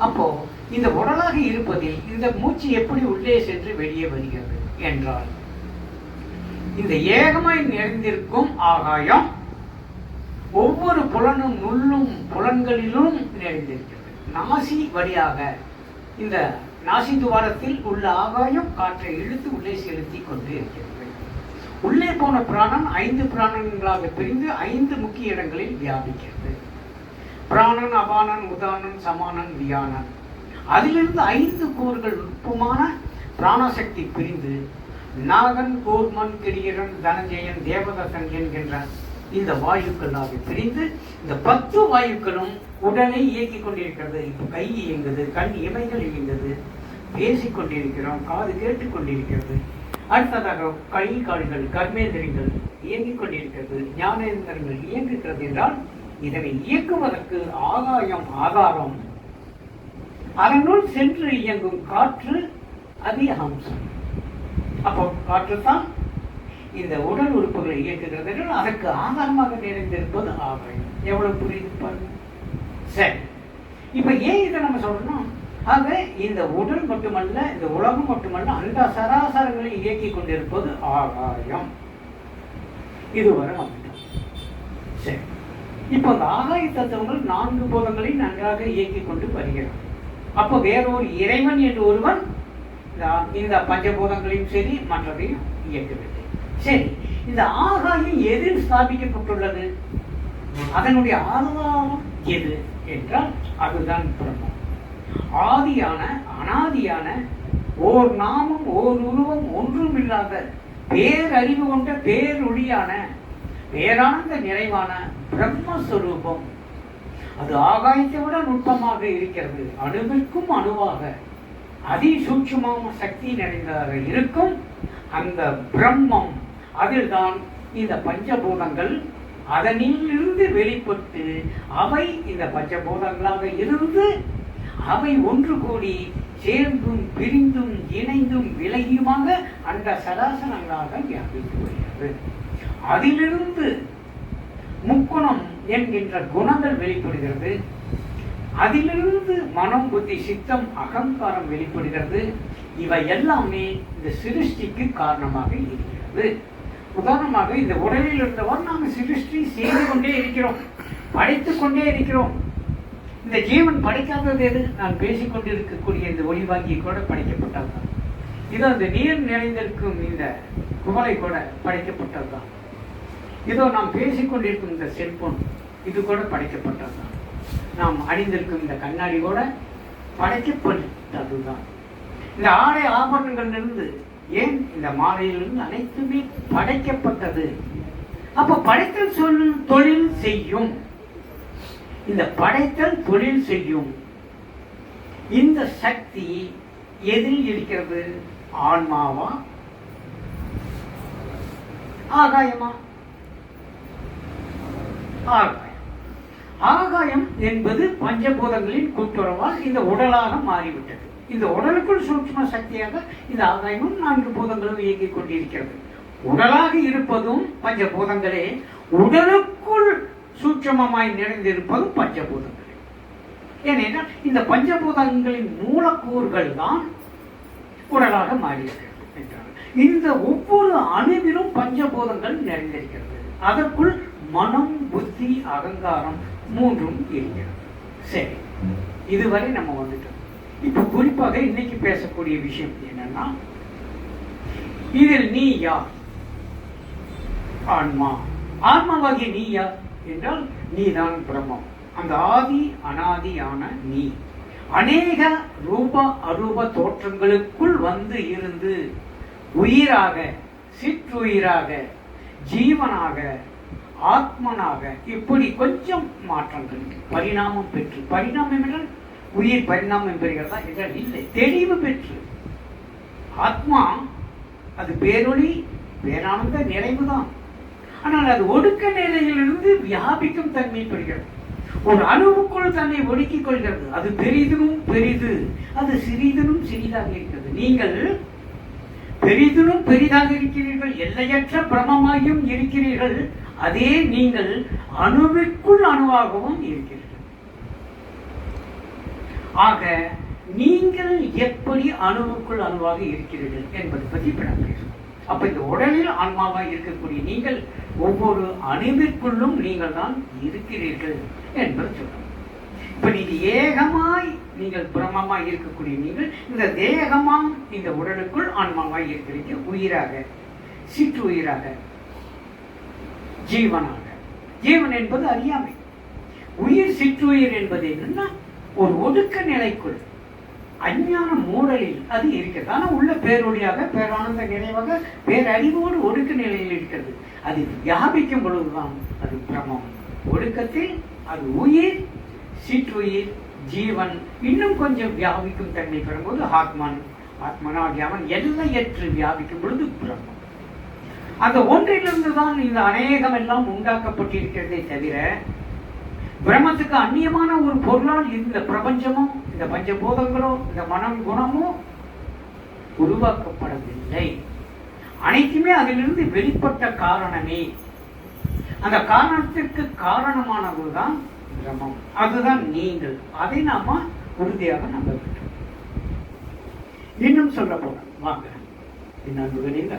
அப்போ இந்த உடலாக இருப்பதில் இந்த மூச்சு எப்படி உள்ளே சென்று வெளியே வருகிறது என்றால், இந்த ஏகமாய் நிறைந்திருக்கும் ஆகாயம் ஒவ்வொரு புலனும் நுள்ளும் புலன்களிலும் நிறைந்திருக்கிறது. நாசி வழியாக இந்த நாசி துவாரத்தில் உள்ள ஆகாயம் காற்றை இழுத்து உள்ளே செலுத்தி கொண்டு இருக்கிறது. உள்ளே போன பிராணன் 5 பிராணங்களாக பிரிந்து 5 முக்கிய இடங்களில் வியாபிக்கிறது. பிராணன், அபானன், உதானன், சமானன், வியானன். அதிலிருந்து 5 கூறுகள் நுட்பமான பிராணசக்தி பிரிந்து நாகன், கூர்மன், கிரியரன், தனஞ்சயன், தேவதத்தன் என்கின்ற இந்த வாயுக்களாக பிரிந்து இந்த 10 வாயுக்களும் உடலை இயக்கிக் கொண்டிருக்கிறது. இப்போ கை இயங்குது, கண் இமைகள் இயங்குது, பேசிக் கொண்டிருக்கிறோம், காது கேட்டுக் கொண்டிருக்கிறது. அடுத்ததாக கை கால்கள், கர்மேந்திரங்கள் இயங்கிக் கொண்டிருக்கிறது, ஞானேந்திரங்கள் இயங்குகிறது என்றால் இதனை இயக்குவதற்கு ஆகாயம் ஆதாரம். அதனுள் சென்று இயங்கும் காற்று அதிக அம்சம். அப்போ காற்று தான் இந்த உடல் உறுப்புகளை இயக்குகிறது என்றால் அதற்கு ஆதாரமாக நிறைந்திருப்பது ஆகாயம். எவ்வளவு புரியுது பாருங்க. சரி, இப்ப ஏன் இதை நம்ம சொல்லணும்? ஆக இந்த உடல் மட்டுமல்ல, இந்த உலகம் மட்டுமல்ல, அந்த சராசரங்களை இயக்கிக் கொண்டிருப்பது ஆகாயம். இதுவரை வந்துட்டோம். சரி, இப்போ அந்த ஆகாய தத்துவங்கள் 4 பூதங்களை நன்றாக இயக்கிக் கொண்டு வருகிறார். அப்போ வேறொரு இறைவன் என்று ஒருவன் இந்த பஞ்சபூதங்களையும் சரி மற்றதையும் இயக்கவில்லை. சரி, இந்த ஆகாயம் எதில் ஸ்தாபிக்கப்பட்டுள்ளது? அதனுடைய ஆதாரம் எது என்றால் அதுதான் பிரம்மம். ஆதியான அனாதியான ஓர் நாமம் ஓர் உருவம் ஒன்றுமில்லாத பேரறிவு கொண்ட பேரொழியான பேரானந்த நிறைவான பிரம்மஸ்வரூபம். அது ஆகாயத்தை விட நுட்பமாக இருக்கிறது. அணுவிற்கும் அணுவாக அதிசூட்சமான சக்தி நிறைந்ததாக இருக்கும் அந்த பிரம்மம். அதில்தான் இந்த பஞ்சபூதங்கள் அதனிலிருந்து வெளிப்பட்டு அவை இந்த பஞ்சபூதங்களாக இருந்து அவை ஒன்று கூடி சேர்ந்தும் பிரிந்தும் இணைந்தும் விலகியுமாக அந்த சராசரங்களாக வியாபித்து வருகிறது. அதிலிருந்து முக்குணம் என்கின்ற குணங்கள் வெளிப்படுகிறது. அதிலிருந்து மனம், புத்தி, சித்தம், அகங்காரம் வெளிப்படுகிறது. இவை எல்லாமே இந்த சிருஷ்டிக்கு காரணமாக இருக்கிறது. உதாரணமாக இந்த உடலில் இருந்தவர் நாம் சிருஷ்டி செய்து கொண்டே இருக்கிறோம், படைத்துக் கொண்டே இருக்கிறோம். இந்த ஜீவன் படைக்காதது எது? நான் பேசிக்கொண்டிருக்கக்கூடிய இந்த ஒளிவாங்கி கூட படைக்கப்பட்டதுதான். இதோ இந்த நீர் நிறைந்திருக்கும் இந்த குவளை கூட படைக்கப்பட்டதுதான். இதோ நாம் பேசிக்கொண்டிருக்கும் இந்த செல்போன் இது கூட படைக்கப்பட்டதுதான். நாம் அணிந்திருக்கும் இந்த கண்ணாடி கூட படைக்கப்பட்டதுதான். இந்த ஆடை ஆபரணங்களிலிருந்து ஏன் இந்த மாலையிலிருந்து அனைத்துமே படைக்கப்பட்டது. அப்ப படைத்தல் தொழில் செய்யும். இந்த படைத்தல் தொழில் செய்யும் இந்த சக்தி எதில் இருக்கிறது? ஆன்மாவா ஆகாயமா? ஆகாயம். ஆகாயம் என்பது பஞ்சபூதங்களின் கூட்டுறவால் இந்த உடலாக மாறிவிட்டது. இந்த உடலுக்குள் சூட்சும சக்தியாக இந்த ஆகாயமும் 4 பூதங்களும் இயங்கிக் கொண்டிருக்கிறது. உடலாக இருப்பதும் பஞ்சபூதங்களே, உடலுக்குள் சூட்சமமாய் நிறைந்திருப்பதும் பஞ்சபூதங்களே. ஏனென்றால் இந்த பஞ்சபூதங்களின் மூலக்கூறுகள் தான் உடலாக மாறியிருக்கிறது என்றால் இந்த ஒவ்வொரு அணுவிலும் பஞ்சபூதங்கள் நிறைந்திருக்கிறது. அதற்குள் மனம், புத்தி, அகங்காரம் 3ம் இருக்கிறது. சரி, இதுவரை நம்ம வந்துட்டோம். இப்ப குறிப்பாக இன்னைக்கு பேசக்கூடிய விஷயம் என்னன்னா, இதில் நீ யார்? ஆன்மா. ஆன்மாவாகிய நீ யார் என்றால் நீதான் பிரம்மம். அந்த ஆதி அனாதியான நீ அநேக ரூப அரூப தோற்றங்களுக்குள் வந்து இருந்து உயிராக, சிற்றுயிராக, ஜீவனாக, ஆத்மனாக இப்படி கொஞ்சம் மாற்றங்கள் பரிணாமம் பெற்று, பரிணாமம் என்றால் உயிர் பரிணாமம் பெறுகிறதா என்றால் இல்லை, தெளிவு பெற்று ஆத்மா அது பேரொளி பேரானந்த நிறைவுதான். ஆனால் அது ஒடுக்க நிலையிலிருந்து வியாபிக்கும் தன்மை பெறுகிறது. ஒரு அணுவுக்குள் தன்னை ஒடுக்கிக் கொள்கிறது. அது பெரிதிலும் பெரிது, அது சிறிதிலும் சிறிதாக இருக்கிறது. நீங்கள் பெரிதிலும் பெரிதாக இருக்கிறீர்கள், எல்லையற்ற பிரமமாயும் இருக்கிறீர்கள். அதே நீங்கள் அணுவிற்குள் அணுவாகவும் இருக்கிறீர்கள். ஆக நீங்கள் எப்படி அணுவுக்குள் அணுவாக இருக்கிறீர்கள் என்பதை பற்றி இப்ப நான் பேசுவோம். அப்ப இந்த உடலில் ஆன்மாவாக இருக்கக்கூடிய நீங்கள் ஒவ்வொரு அணுவிற்குள்ளும் நீங்கள் தான் இருக்கிறீர்கள் என்பதை சொல்றோம். இப்ப நீங்க ஏகமாய் நீங்கள் பிரம்மமாய் இருக்கக்கூடிய நீங்கள் இந்த தேகமாம் இந்த உடலுக்குள் ஆன்மாவாய் இருக்கிறீங்க, உயிராக, சிற்று உயிராக, ஜீவனாக. ஜீவன் என்பது அறியாமை. உயிர் சிற்றுயிர் என்பது என்னன்னா ஒரு ஒடுக்க நிலைக்குள் அஞ்ஞான மூடலில் அது இருக்கிறது. ஆனால் உள்ள பேரொழியாக, பேரானந்த நிறைவாக, பேரறிவோடு ஒடுக்க நிலையில் இருக்கிறது. அது வியாபிக்கும் பொழுதுதான் அது பிரமம். ஒடுக்கத்தில் அது உயிர், சிற்றுயிர், ஜீவன் இன்னும் கொஞ்சம் வியாபிக்கும் தன்மை பெறும்போது ஆத்மன், ஆத்மனாகிய அவன் எல்லையற்று வியாபிக்கும் பொழுது பிரம்மம். அந்த ஒன்றிலிருந்து தான் இந்த அநேகம் எல்லாம் உண்டாக்கப்பட்டிருக்கிறதே தவிர பிரம்மத்துக்கு அந்நியமான ஒரு பொருளால் இந்த பிரபஞ்சமும் இந்த பஞ்சபூதங்களோ இந்த மனம் குணமோ உருவாக்கப்படவில்லை. அனைத்துமே அதிலிருந்து வெளிப்பட்ட காரணமே. அந்த காரணத்திற்கு காரணமானதுதான் பிரம்மம். அதுதான் நீங்கள். அதை நாம உறுதியாக நம்ப வேண்டும். இன்னும் சொல்ல போன வாங்க நண்பர்களில்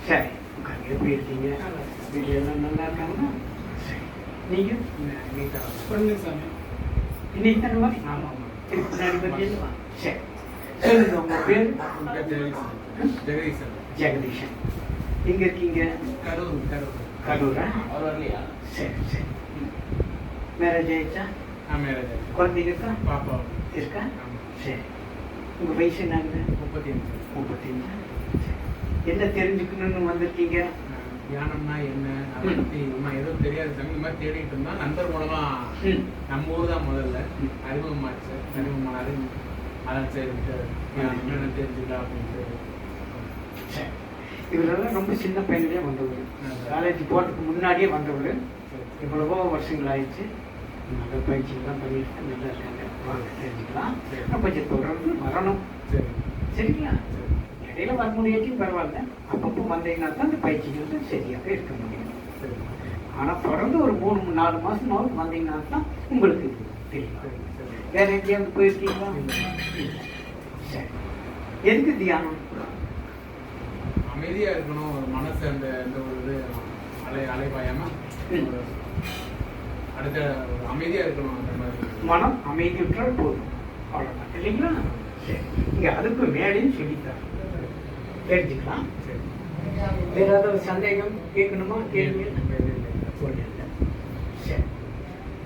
சரி, எப்படி இருக்கீங்க? வீட்டில் எல்லாம் நல்லா இருக்காங்களா? நீங்க இன்னைக்கு தானே மாதிரி பின்னாடி பற்றி சரி சொல்லுங்க. உங்க பேர்? ஜெகதீஷன். எங்க இருக்கீங்க? கரூரா? சரி சரி. மேரேஜ் ஆயிடுச்சா? குழந்தைங்க இருக்கா? பாப்பா இருக்கா? சரி. உங்க வயசு என்னங்க? 35. என்ன தெரிஞ்சுக்கணும்னு வந்திருக்கீங்க? தியானம்னா என்ன, அதை பத்தி ஏதோ தெரியாது சாமி. இந்த மாதிரி தேடிட்டு இருந்தா நண்பர் மூலமா நம்ம ஊர் தான் முதல்ல அறிமுகமாச்சு. அறிமுகமானாரு. அதான் சரிட்டு என்னென்ன தெரிஞ்சுக்கலாம் அப்படின்ட்டு. இவரெல்லாம் ரொம்ப சின்ன பையன்லேயே வந்தவர். காலேஜ் போறதுக்கு முன்னாடியே வந்தவர். இவ்வளவோ வருஷங்கள் ஆயிடுச்சு. நல்ல பயிற்சியெல்லாம் பண்ணிட்டு நல்லா இருக்காங்க. வாங்க தெரிஞ்சுக்கலாம். கொஞ்சம் தொடர்ந்து வரணும். சரிங்களா? இடையில வர முடியாச்சும் பரவாயில்ல. அப்பப்போ வந்தீங்கன்னா தான் அந்த பயிற்சிகள் சரியாக இருக்க முடியும். ஆனா தொடர்ந்து ஒரு 3-4 மாசமாவது வந்தீங்கன்னா தான் உங்களுக்கு தெரியும். வேற எங்கேயாவது போயிருக்கீங்களா? சரி. எதுக்கு தியானம்? அமைதியா இருக்கணும். ஒரு மனசு அந்த ஒரு இது அலைபாயாம அடுத்த அமைதியா இருக்கணும். அந்த மாதிரி மனம் அமைதியுற்றால் போதும். அவ்வளவுதான் இல்லைங்களா? சரி. இங்க அதுக்கு மேலேயும் சொல்லித்தார் தெரிஞ்சுக்கலாம். வேற ஏதாவது சந்தேகம் கேட்கணுமா? கேள்வி சரி.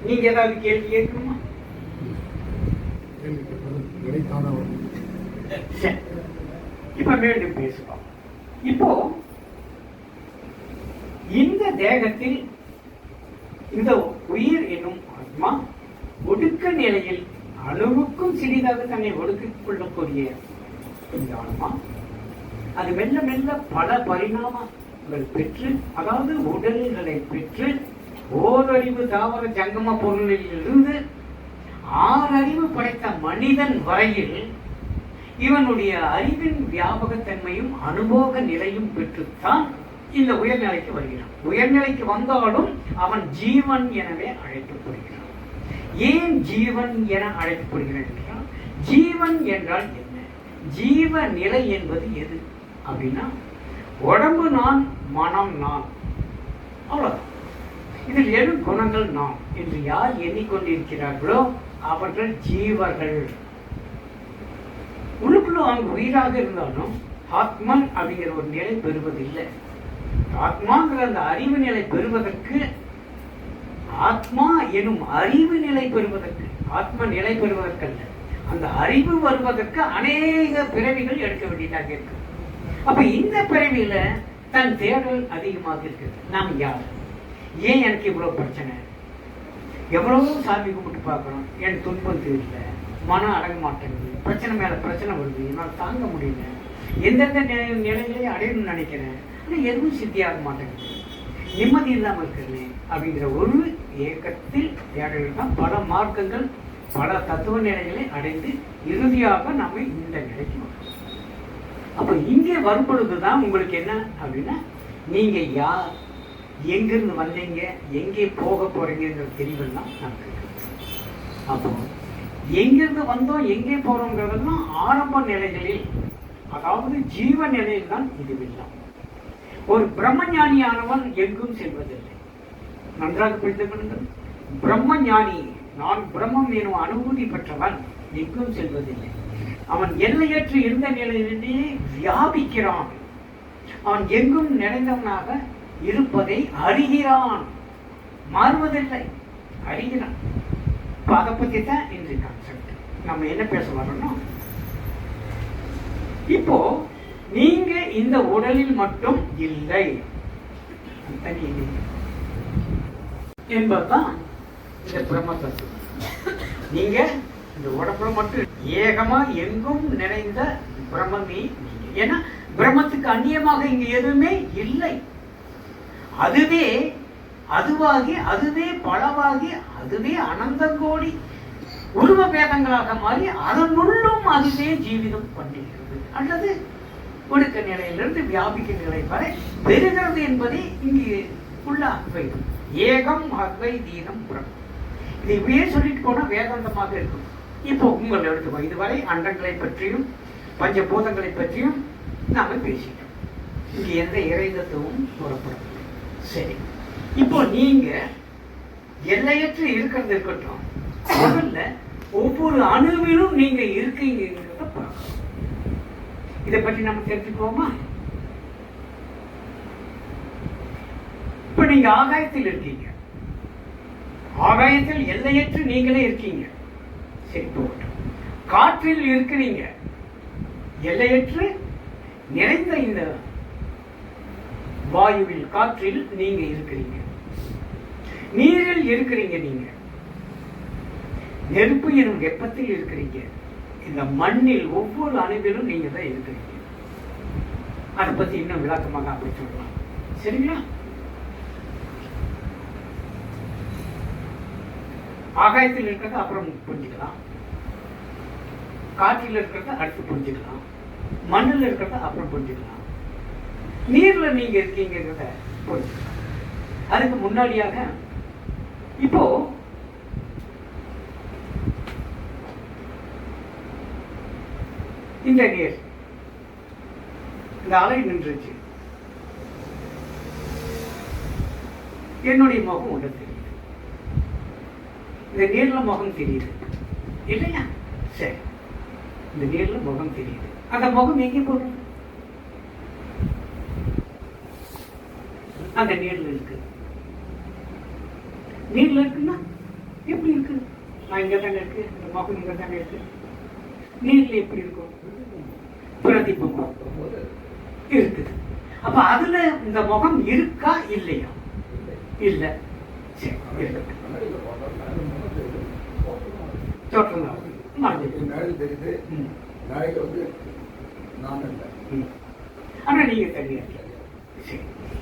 நீங்க ஏதாவது கேள்வி கேட்கணுமா? சரி. இப்ப மீண்டும் பேசுவோம். இப்போ இந்த தேகத்தில் இந்த உயிர் என்னும் ஆத்மா ஒடுக்க நிலையில் அணுவுக்கும் சிறிதாக தன்னை ஒடுக்கிக் கொள்ளக்கூடிய இந்த ஆன்மா அது மெல்ல மெல்ல பல பரிணாமங்கள் பெற்று, அதாவது உடல்களை பெற்று, ஓரறிவு தாவர ஜங்கம பொருளில் இருந்து 6 அறிவு படைத்த மனிதன் வரையில் இவனுடைய அறிவின் வியாபகத்தன்மையும் அனுபவ நிலையும் பெற்றுத்தான் இந்த உயர்நிலைக்கு வருகிறான். உயர்நிலைக்கு வந்தாலும் அவன் ஜீவன் எனவே அழைக்கப்படுகிறான். ஏன் ஜீவன் என அழைக்கப்படுகிறான் என்றால், ஜீவன் என்றால் என்ன? ஜீவ நிலை என்பது எது அப்படின்னா, உடம்பு நான், மனம் நான், அவ்வளவுதான். இதில் 7 குணங்கள் நான் என்று யார் எண்ணிக்கொண்டிருக்கிறார்களோ அவர்கள் ஜீவர்கள். உள்ளுக்குள்ள அவங்க உயிராக இருந்தாலும் ஆத்மன் அப்படிங்கிற ஒரு நிலை பெறுவதில்லை. ஆத்மாங்கிற அந்த அறிவு நிலை பெறுவதற்கு, ஆத்மா எனும் அறிவு நிலை பெறுவதற்கு, ஆத்ம நிலை பெறுவதற்கல்ல, அந்த அறிவு வருவதற்கு அநேக பிறவிகள் எடுக்க வேண்டியதாக இருக்கு. அப்ப இந்த பிறவியில தன் தேடல் அதிகமாக இருக்குது. நாம் யார், ஏன் எனக்கு இவ்வளவு பிரச்சனை, எவ்வளவோ சாமி கும்பிட்டு பார்க்கறோம், என் துன்பம் தெரியல, மனம் அடங்க மாட்டேங்குது, பிரச்சனை மேல பிரச்சனை வருது, என்னால் தாங்க முடியல, எந்தெந்த நிலைகளையும் அடையணும்னு நினைக்கிறேன், ஆனால் எதுவும் சித்தியாக மாட்டேங்குது, நிம்மதி இல்லாமல் இருக்கிறேன் அப்படிங்கிற ஒரு ஏக்கத்தில் தேடல் தான் பல மார்க்கங்கள் பல தத்துவ நிலைகளை அடைந்து இறுதியாக நம்ம இந்த நிலைக்கு வரும். அப்ப இங்கே வரும் பொழுதுதான் உங்களுக்கு என்ன அப்படின்னா, நீங்க யார், எங்கிருந்து வந்தீங்க, எங்கே போக போறீங்கிற தெளிவெல்லாம் நமக்கு. அப்போ எங்கிருந்து வந்தோம் எங்கே போறோங்கிறதெல்லாம் ஆரம்ப நிலைகளில், அதாவது ஜீவ நிலையில் தான் இதுவெல்லாம். ஒரு பிரம்மஞானியானவன் எங்கும் செல்வதில்லை. நன்றாக புரிந்து கொள்ளுங்கள். பிரம்மஞானி, நான் பிரம்மம் எனும் அனுபூதி பெற்றவன், எங்கும் செல்வதில்லை. அவன் எல்லையற்று இருந்த நிலையிலேயே வியாபிக்கிறான். அவன் எங்கும் நிறைந்தவனாக இருப்பதை அறிகிறான், மாறுவதில்லை, அறிகிறான். அதை பத்தி தான் இந்த கான்செப்ட். நம்ம என்ன பேச வரோம்னா, இப்போ நீங்க இந்த உடலில் மட்டும் இல்லை என்பதுதான் இந்த பிரம்ம தத்துவம். நீங்க இந்த உடம்புல மட்டும் ஏகமா எங்கும் நிறைந்த பிரம்மமே. ஏன்னா பிரம்மத்துக்கு அந்நியமாக இங்க எதுவுமே இல்லை. அதுவே அதுவாகி, அதுவே பலவாகி, அதுவே அனந்தங்கோடி உருவ பேதங்களாக மாறி அதனுள்ளும் அதுவே ஜீவிதம் பண்ணுகிறது, அல்லது ஒடுக்க நிலையிலிருந்து வியாபிக்க நிலை வரை பெறுகிறது என்பதை இங்கு உள்ள அத்வைதம். ஏகம் அத்வைதீனம் பிரம்மம். இது இப்படியே சொல்லிட்டு போனா வேதாந்தமாக இருக்கும். இப்போ உங்களை எடுத்துக்கோ, இதுவரை அண்டங்களை பற்றியும் பஞ்சபூதங்களை பற்றியும் நாம பேசிட்டோம். இங்க எந்த இறைதத்துவமும் புறப்படவில்லை. சரி, இப்போ நீங்க எல்லையற்று இருக்கிறது இருக்கட்டும், முதல்ல ஒவ்வொரு அணுவிலும் நீங்க இருக்கீங்கிறத பார்க்கணும். இதை பற்றி நம்ம தெரிஞ்சுக்குவோமா? இப்ப நீங்க ஆகாயத்தில் இருக்கீங்க, ஆகாயத்தில் எல்லையற்று நீங்களே இருக்கீங்க. சரி, போகட்டும். காற்றில் இருக்கிறீங்க, எல்லையற்று நிறைந்த இந்த வாயுவில் காற்றில் நீங்க இருக்கிறீங்க. நீரில் இருக்கிறீங்க, நீங்க நெருப்பு எனும் வெப்பத்தில் இருக்கிறீங்க. இந்த மண்ணில் ஒவ்வொரு அணுவிலும் நீங்க தான் இருக்கிறீங்க. அதை பத்தி இன்னும் விளக்கமாக அப்படி சொல்லலாம். சரிங்களா? ஆகாயத்தில் இருக்கிறத அப்புறம் புரிஞ்சுக்கலாம், காற்றில் இருக்கிறத அடுத்து புரிஞ்சுக்கலாம், மண்ணில் இருக்கிறத அப்புறம் புரிஞ்சுக்கலாம், நீர்ல நீங்க இருக்கீங்கிறத புரிஞ்சுக்கலாம். அதுக்கு முன்னாடியாக இப்போ இந்த நீர், இந்த அலை நின்றுச்சு, என்னுடைய முகம் ஒன்று தெரியுது, இந்த நீர்ல முகம் தெரியுது இல்லையா? சரி, இந்த நீர்ல முகம் தெரியுது. அந்த முகம் எங்கே போகுது? அந்த நீர்ல இருக்கு. நீர்ல இருக்குன்னா எப்படி இருக்கு? நான் இங்க தானே இருக்கு, இந்த முகம் இங்க தானே இருக்கு. நீர்ல எப்படி இருக்கும்? பிரதிபம் இருக்குது. அப்ப அதுல இந்த முகம் இருக்கா இல்லையா? இல்ல. சரி, ஆனா நீங்க தனியா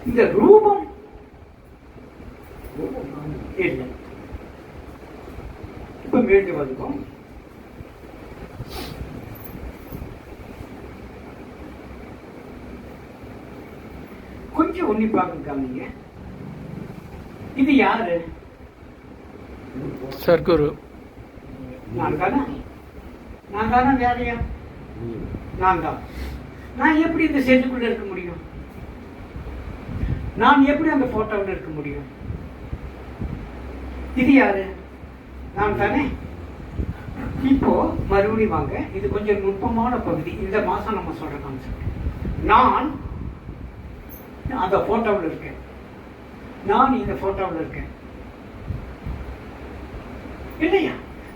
இந்த ரூபம் இல்லை. இப்ப மீண்டும் வந்துக்கும். கொஞ்சம் உன்னிப்பாக கவனிங்க. இது யாரு? சர்க்குரு. நான் தானே? நான் தானே வேறையா? நான் தான். நான் எப்படி இந்த செல்லுக்குள்ள இருக்க முடியும்? நான் எப்படி அந்த போட்டோவில் இருக்க முடியும்? இது யாரு? நான் தானே. இப்போ மறுபடியும் வாங்க, இது கொஞ்சம் நுட்பமான பகுதி. இந்த மாசம் நம்ம சொல்ற கான்செப்ட். நான் அந்த போட்டோவில் இருக்கேன், நான் இந்த போட்டோவில் இருக்கேன் இல்லையா?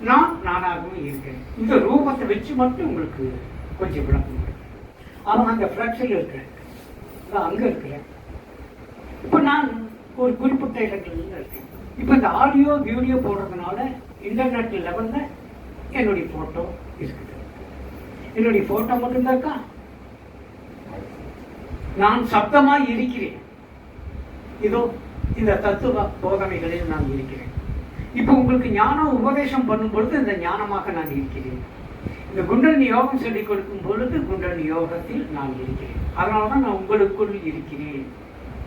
நான் நானாகவும் இருக்கிறேன். இந்த ரூபத்தை வச்சு மட்டும் உங்களுக்கு கொஞ்சம் விளக்கம். அவன் அந்த ஃபிளக்ஸில் இருக்கிறேன், அங்க இருக்கிறேன். இப்ப நான் ஒரு குறிப்பிட்ட இடங்கள்ல இருக்கேன். இப்ப இந்த ஆடியோ வீடியோ போடுறதுனால இன்டர்நெட் லெவல்ல என்னுடைய போட்டோ இருக்குது. என்னுடைய போட்டோ மட்டும்தான் இருக்கா? நான் சப்தமாய் இருக்கிறேன். இதோ இந்த தத்துவ போதனைகளில் நான் இருக்கிறேன். இப்ப உங்களுக்கு ஞான உபதேசம் பண்ணும் பொழுது இந்த ஞானமாக நான் இருக்கிறேன். இந்த குண்டலினி யோகம் சொல்லிக் கொடுக்கும் பொழுது குண்டலினி யோகத்தில் நான் இருக்கிறேன். அதனாலதான் நான் உங்களுக்குள் இருக்கிறேன்.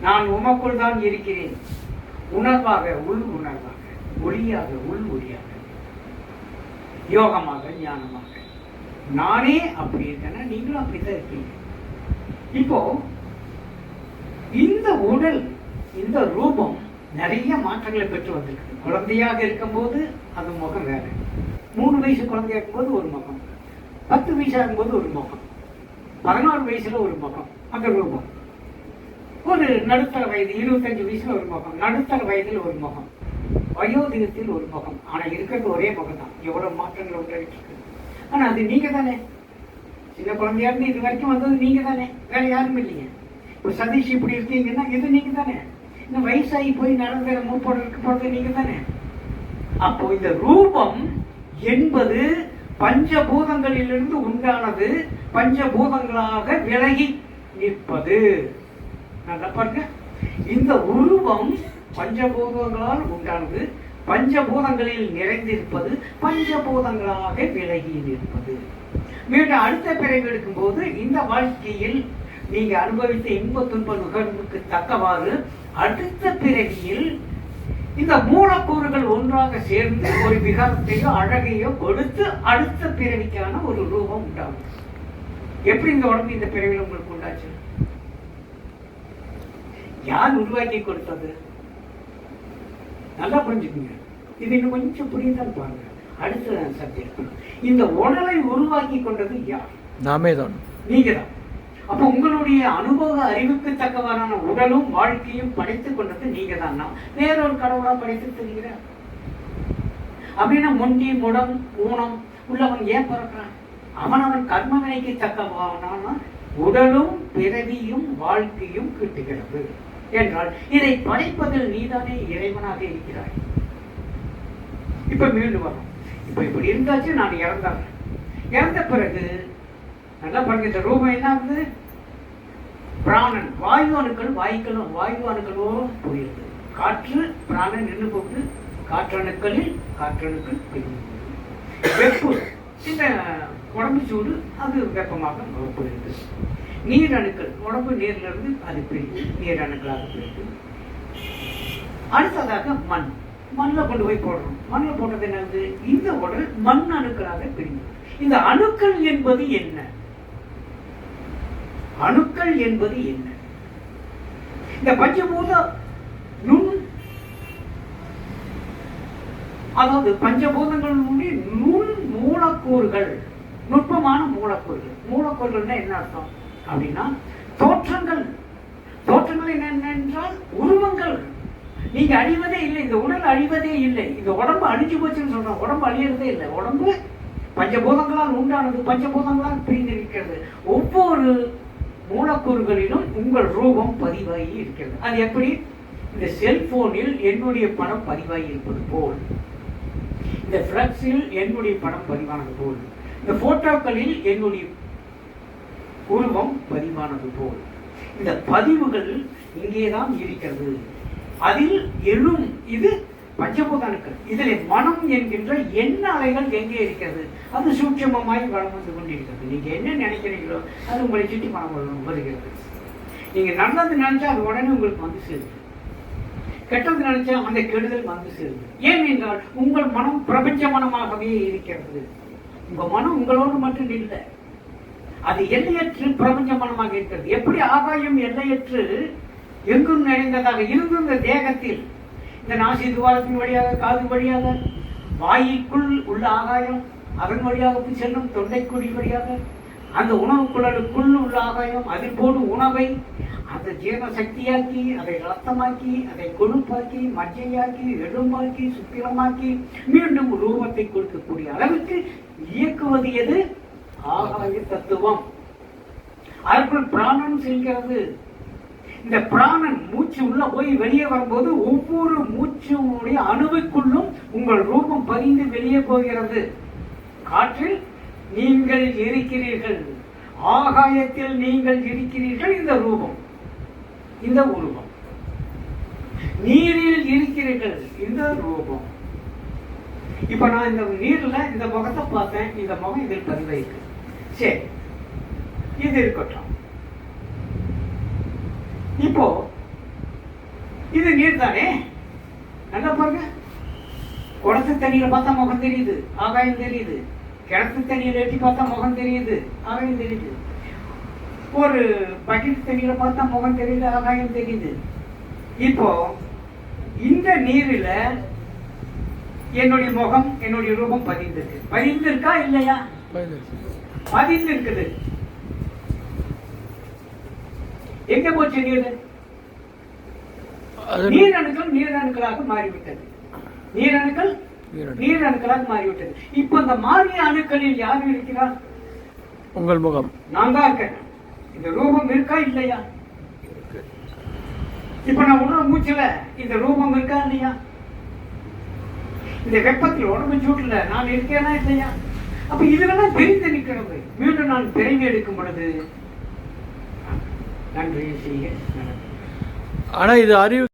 நான் உமக்குள் தான் இருக்கிறேன். உணர்வாக, உள் உணர்வாக, ஒளியாக, உள் ஒளியாக, யோகமாக, ஞானமாக நானே அப்படி இருக்கேன்னா நீங்களும் அப்படித்தான் இருக்கீங்க. இப்போ இந்த உடல், இந்த ரூபம் நிறைய மாற்றங்களை பெற்று வந்திருக்கு. குழந்தையாக இருக்கும்போது அது முகம் வேற, 3 வயசு குழந்தையா இருக்கும்போது ஒரு முகம், 10 வயசா இருக்கும்போது ஒரு முகம், 14 வயசுல ஒரு முகம், அந்த ரூபம். ஒரு நடுத்தர வயது 25 வயசுல ஒரு முகம், நடுத்தர வயதில் ஒரு முகம், வயோதிகத்தில் ஒரு முகம். ஆனா இருக்கிறது ஒரே முகம் தான். எவ்வளவு மாற்றங்கள் உண்டாயிட்டு இருக்கு. ஆனா அது நீங்க தானே. சின்ன குழந்தையா இருந்து இது வரைக்கும் வந்தது நீங்க தானே, வேற யாரும் இல்லைங்க. ஒரு சதீஷ் இப்படி இருக்கீங்கன்னா இது நீங்க தானே. இந்த வயசாகி போய் நடந்த மூப்போட இருக்க போறது நீங்க தானே. அப்போ இந்த ரூபம் என்பது பஞ்சபூதங்களிலிருந்து உண்டானது, பஞ்சபூதங்களாக விலகி நிற்பது. நல்லா பாருங்க, இந்த உருவம் பஞ்சபூதங்களால் உண்டானது, பஞ்சபூதங்களில் நிறைந்திருப்பது, பஞ்சபூதங்களாக விலகி நிற்பது. மீண்டும் அடுத்த பிறகு எடுக்கும் போது இந்த வாழ்க்கையில் நீங்க அனுபவித்த இன்ப துன்ப நுகர்வுக்கு தக்கவாறு அடுத்த பிறவியில் இந்த மூலக்கூறுகள் ஒன்றாக சேர்ந்து ஒரு விகாரத்தையோ அழகையோ கொடுத்து அடுத்த பிறவிக்கான ஒரு ரூபம் உண்டாகும். எப்படி இந்த உடம்பு இந்த பிறவியில் உங்களுக்கு உண்டாச்சு? யார் உருவாக்கி கொடுத்தது? நல்லா புரிஞ்சுக்குங்க. இது இன்னும் கொஞ்சம் புரியுதான் பாருங்க. அடுத்த சப்ஜெக்ட், இந்த உடலை உருவாக்கி கொண்டது யார்? நாமே தான், நீங்க தான். அப்ப உங்களுடைய அனுபவ அறிவுக்கு தக்கவாறான உடலும் வாழ்க்கையும் படைத்துக் கொண்டது நீங்க தான். வேறொரு கடவுளா படைத்து தெரிகிறார் அப்படின்னா முண்டி முடம் ஊனம் உள்ளவன் ஏன் பிறக்கிறான்? அவன் கர்ம வினைக்கு தக்கவான உடலும் பிறவியும் வாழ்க்கையும் கிட்டுகிறது என்றால் இதை படைப்பதில் நீதானே இறைவனாக இருக்கிறாய். இப்ப மீண்டும் வரும். இப்ப இப்படி இருந்தாச்சு, நான் இறந்தாங்க. இறந்த பிறகு நல்லா பாருங்க, இந்த ரூபம் என்ன ஆகுது? பிராணன், வாயு அணுக்கள், வாயு அணுக்களோடு போயிருக்கு. காற்று பிராணன் நின்று போட்டு காற்றணுக்களில் காற்றணுக்கள் பிரிந்து வெப்பு, இந்த உடம்பு சூடு அது வெப்பமாக போயிருக்கு. நீர் அணுக்கள், உடம்பு நீர்ல இருந்து அது பிரித்து நீர் அணுக்களாக பிரித்து அடுத்ததாக மண், மண்ணில் கொண்டு போய் போடுறோம். மண்ணில் போட்டது என்னது? இந்த உடல் மண் அணுக்களாக பிரிந்து. இந்த அணுக்கள் என்பது என்ன? அணுக்கள் என்பது என்ன? இந்த பஞ்சபூத நுண், அதாவது பஞ்சபூதங்களுடைய நுண் மூலக்கூறுகள், நுட்பமான மூலக்கூறுகள். மூலக்கூறுகள்னா என்ன அர்த்தம் அப்படின்னா தோற்றங்கள். தோற்றங்கள் என்ன என்றால் உருவங்கள். நீங்க அழிவதே இல்லை, இந்த உடல் அழிவதே இல்லை. இந்த உடம்பு அழிஞ்சு போச்சுன்னு சொல்றோம், உடம்பு அழியறதே இல்லை. உடம்பு பஞ்சபூதங்களால் உண்டானது, பஞ்சபூதங்களால் பிரிந்திருக்கிறது. ஒவ்வொரு மூலக்கூறுகளிலும் உங்கள் ரூபம் பதிவாகி இருக்கிறது. அது எப்படி? இந்த செல்போனில் என்னுடைய படம் பதிவாகி இருப்பது போல், இந்த பிளக்ஸில் என்னுடைய படம் பதிவானது போல், இந்த போட்டோக்களில் என்னுடைய உருவம் பதிவானது போல், இந்த பதிவுகள் இங்கேதான் இருக்கிறது. அதில் எழும் இது பஞ்சபூதணுக்கள். இதில் மனம் என்கின்ற எண்ண அலைகள் எங்கே இருக்கிறது? அது சூட்சமமாய் வளம் வந்து கொண்டிருக்கிறது. நீங்க என்ன நினைக்கிறீங்களோ அது உங்களை சுற்றி மனம் வருகிறது. நீங்க நல்லது நினைச்சா அது உடனே உங்களுக்கு வந்து சேருது, கெட்டது நினைச்சா அந்த கெடுதல் வந்து சேருது. ஏன் என்றால் உங்கள் மனம் பிரபஞ்ச மனமாகவே இருக்கிறது. உங்க மனம் உங்களோடு மட்டும் இல்லை, அது எல்லையற்று பிரபஞ்ச மனமாக இருக்கிறது. எப்படி ஆகாயம் எல்லையற்று எங்கும் நிறைந்ததாக இருந்து இந்த தேகத்தில் இந்த நாசி துவாரத்தின் வழியாக, காது வழியாக, வாய்க்குள் உள்ள ஆகாயம் அதன் வழியாக செல்லும், தொண்டைக்குடி வழியாக அந்த உணவு குழலுக்குள் உள்ள ஆகாயம் அதில் போடும் உணவை அதை ஜீரண சக்தியாக்கி, அதை ரத்தமாக்கி, அதை கொழுப்பாக்கி, மஜ்ஜையாக்கி, எலும்பாக்கி, சுத்திரமாக்கி, மீண்டும் ரூபத்தை கொடுக்கக்கூடிய அளவுக்கு இயக்குவது எது? ஆகாய தத்துவம். அதற்குள் பிராணன் செல்கிறது. இந்த பிராணன் மூச்சு உள்ள போய் வெளியே வரும்போது ஒவ்வொரு மூச்சுடைய அணுவுக்குள்ளும் உங்கள் ரூபம் பதிந்து வெளியே போகிறது. காற்றில் நீங்கள் இருக்கிறீர்கள், ஆகாயத்தில் நீங்கள் இருக்கிறீர்கள். இந்த ரூபம், இந்த உருவம். நீரில் இருக்கிறீர்கள், இந்த ரூபம். இப்ப நான் இந்த நீர்ல இந்த முகத்தை பார்த்தேன், இந்த முகம் இதில் பதிவாயிருக்கு. சரி, இது இருக்கட்டும். இப்போ இது நீர் தானே, நல்லா பாருங்க. குடத்து தண்ணியில பார்த்தா முகம் தெரியுது, ஆகாயம் தெரியுது. கிணத்து தண்ணியில எட்டி பார்த்தா முகம் தெரியுது, ஆகாயம் தெரியுது. ஒரு பக்கெட் தண்ணியில பார்த்தா முகம் தெரியுது, ஆகாயம் தெரியுது. இப்போ இந்த நீரில என்னுடைய முகம், என்னுடைய ரூபம் பதிந்திருக்கு. பதிந்திருக்கா இல்லையா? பதிந்திருக்குது. எங்க போச்சு நீர்? நீரணுக்கள் நீரணுக்களாக மாறிவிட்டது. நீரணுக்கள் நீரணுக்களாக மாறிவிட்டது. இப்ப இந்த மாறிய அணுக்களில் யார் இருக்கிறார்? உங்கள் முகம். நான் தான் இருக்கேன். இந்த ரூபம் இருக்கா இல்லையா? இப்ப நான் உணவு மூச்சுல இந்த ரூபம் இருக்கா இல்லையா? இந்த வெப்பத்தில் உடம்பு சூட்டுல நான் இருக்கேனா இல்லையா? அப்ப இதுலதான் தெரிந்து நிற்கிறது. மீண்டும் நான் பிறவி எடுக்கும் பொழுது நன்றி செய்ய. ஆனா இது அறிவு